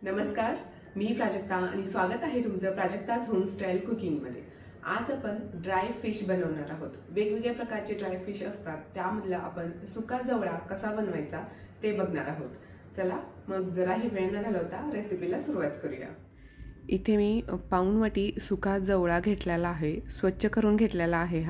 नमस्कार, मी प्राजक्ता आणि स्वागत आहे तुमचं प्राजक्ताज होमस्टाईल कुकिंगमध्ये। आज आपण ड्राय फिश बनवणार आहोत। वेगवेगळ्या प्रकारचे ड्राय फिश असतात, त्यामधला आपण सुका जवळा कसा बनवायचा ते बघणार आहोत। चला मग जराही वेळ न घालवता रेसिपीला सुरुवात करूया। इथे मी पाऊण वाटी सुका जवळा घेतलेला आहे, स्वच्छ करून घेतलेला आहे।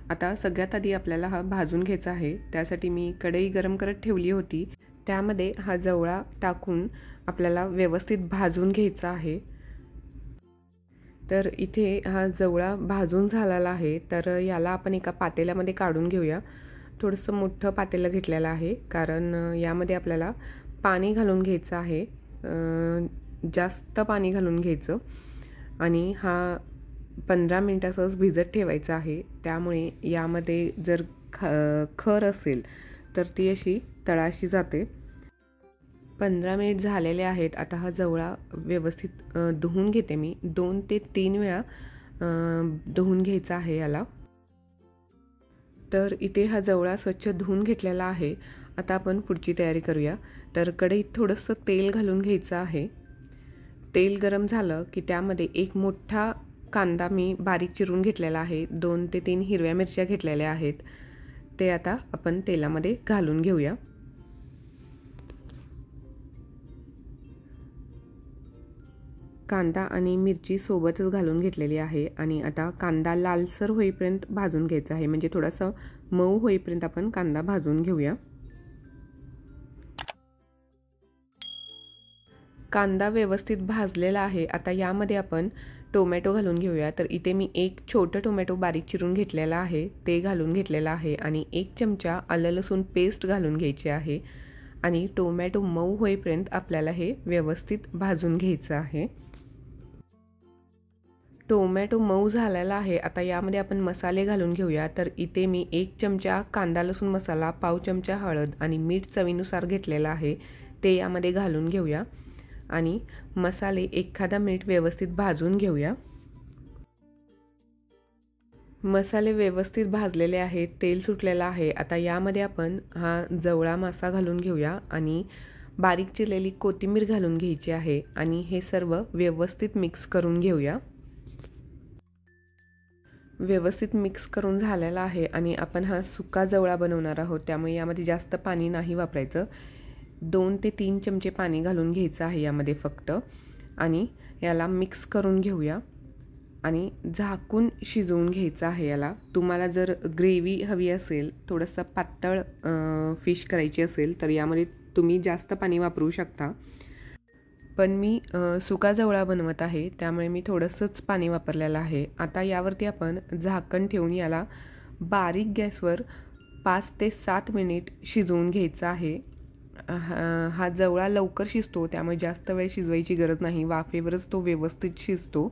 आता सगळ्यात आधी आपल्याला हा भाजून घ्यायचा आहे। त्यासाठी मी कढई गरम करत ठेवली होती, त्यामध्ये हा जवळा टाकून आपल्याला व्यवस्थित भाजून घ्यायचा आहे। तर इथे हा जवळा भाजून झालेला आहे, तर याला आपण एका पातेल्यामध्ये काढून घेऊया। थोडंसं मोठं पातेलं घेतलेलं आहे, कारण यामध्ये आपल्याला पाणी घालून घ्यायचं आहे, जास्त पाणी घालून घ्यायचं आणि हा 15 मिनिटासच भिजत ठेवायचा आहे। त्यामुळे यामध्ये जर खर असेल तर ती अशी तळाशी जाते। 15 मिनिट झालेले आहेत। आता हा जवळा व्यवस्थित धुवून घेते मी, 2 ते 3 वेळा धुवून घ्यायचा आहे याला। तर इथे हा जवळा स्वच्छ धुवून घेतलेला आहे। आता आपण पुढची तयारी करूया। तर कढईत थोडंसं तेल घालून घ्यायचं आहे। तेल गरम झालं की त्यामध्ये एक मोठा कांदा मी बारीक चिरून घेतलेला आहे, 2 ते 3 हिरव्या मिरच्या घेतलेल्या आहेत, ते आता आपण तेलामध्ये घालून घेऊया। कांदा आणि मिरची सोबतच घालून घेतलेली आहे आणि आता कांदा लालसर होईपर्यंत भाजून घ्यायचा आहे, म्हणजे थोडासा मऊ होईपर्यंत आपण कांदा भाजून घेऊया। कांदा व्यवस्थित भाजलेला आहे। आता यामध्ये आपण टोमॅटो घालून घेऊया। तर इथे मी एक छोटा टोमॅटो बारीक चिरून घेतलेला आहे, ते घालून घेतलेला आहे आणि 1 चमचा आलं लसूण पेस्ट घालून घ्यायची आहे आणि टोमॅटो मऊ होईपर्यंत आपल्याला हे व्यवस्थित भाजून घ्यायचं आहे। टोमॅटो मऊ झालेला आहे। आता यामध्ये आपण मसाले घालून घेऊया। तर इथे मी 1 चमचा कांदा लसूण मसाला, पाव चमचा हळद आणि मीठ चवीनुसार घेतलेला आहे, ते यामध्ये घालून घेऊया आणि मसाले एखादा मिनिट व्यवस्थित भाजून घेऊया। मसाले व्यवस्थित भाजलेले आहेत, तेल सुटलेलं आहे। आता यामध्ये आपण हा जवळा मासा घालून घेऊया आणि बारीक चिरलेली कोथिंबीर घालून घ्यायची आहे आणि हे सर्व व्यवस्थित मिक्स करून घेऊया। व्यवस्थित मिक्स करून झालेला आहे आणि आपण हा सुका जवळा बनवणार आहोत, त्यामुळे यामध्ये जास्त पाणी नाही वापरायचं। 2 ते 3 चमचे पाणी घालून घ्यायचं आहे यामध्ये फक्त आणि याला मिक्स करून घेऊया आणि झाकून शिजवून घ्यायचं आहे याला। तुम्हाला जर ग्रेव्ही हवी असेल, थोडंसं पातळ फिश करायची असेल तर यामध्ये तुम्ही जास्त पाणी वापरू शकता, पण मी सुका जवळा बनवत आहे त्यामुळे मी थोडंसंच पाणी वापरलेलं आहे। आता यावरती आपण झाकण ठेवून याला बारीक गॅसवर 5 ते 7 मिनिट शिजवून घ्यायचं आहे। हा जवळा लवकर शिजतो, त्यामुळे जास्त वेळ शिजवायची गरज नाही, वाफेवरच तो व्यवस्थित शिजतो।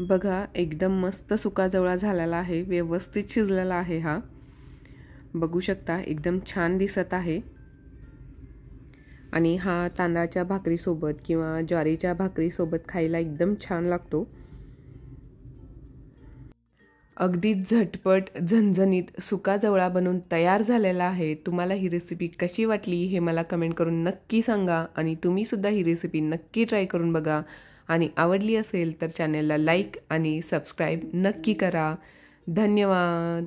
बघा, एकदम मस्त सुका जवळा झालेला आहे, व्यवस्थित शिजलेला आहे। हा बघू शकता, एकदम छान दिसत आहे आणि हा तांदळाच्या भाकरीसोबत किंवा ज्वारीच्या भाकरीसोबत खायला एकदम छान लागतो। अगदी झटपट झणझणीत सुका जवळा बनून तयार झालेला आहे। तुम्हाला ही रेसिपी कशी वाटली हे मला कमेंट करून नक्की सांगा आणि तुम्ही सुद्धा ही रेसिपी नक्की ट्राय करून बघा आणि आवडली असेल तर चॅनलला लाईक आणि सबस्क्राईब नक्की करा। धन्यवाद।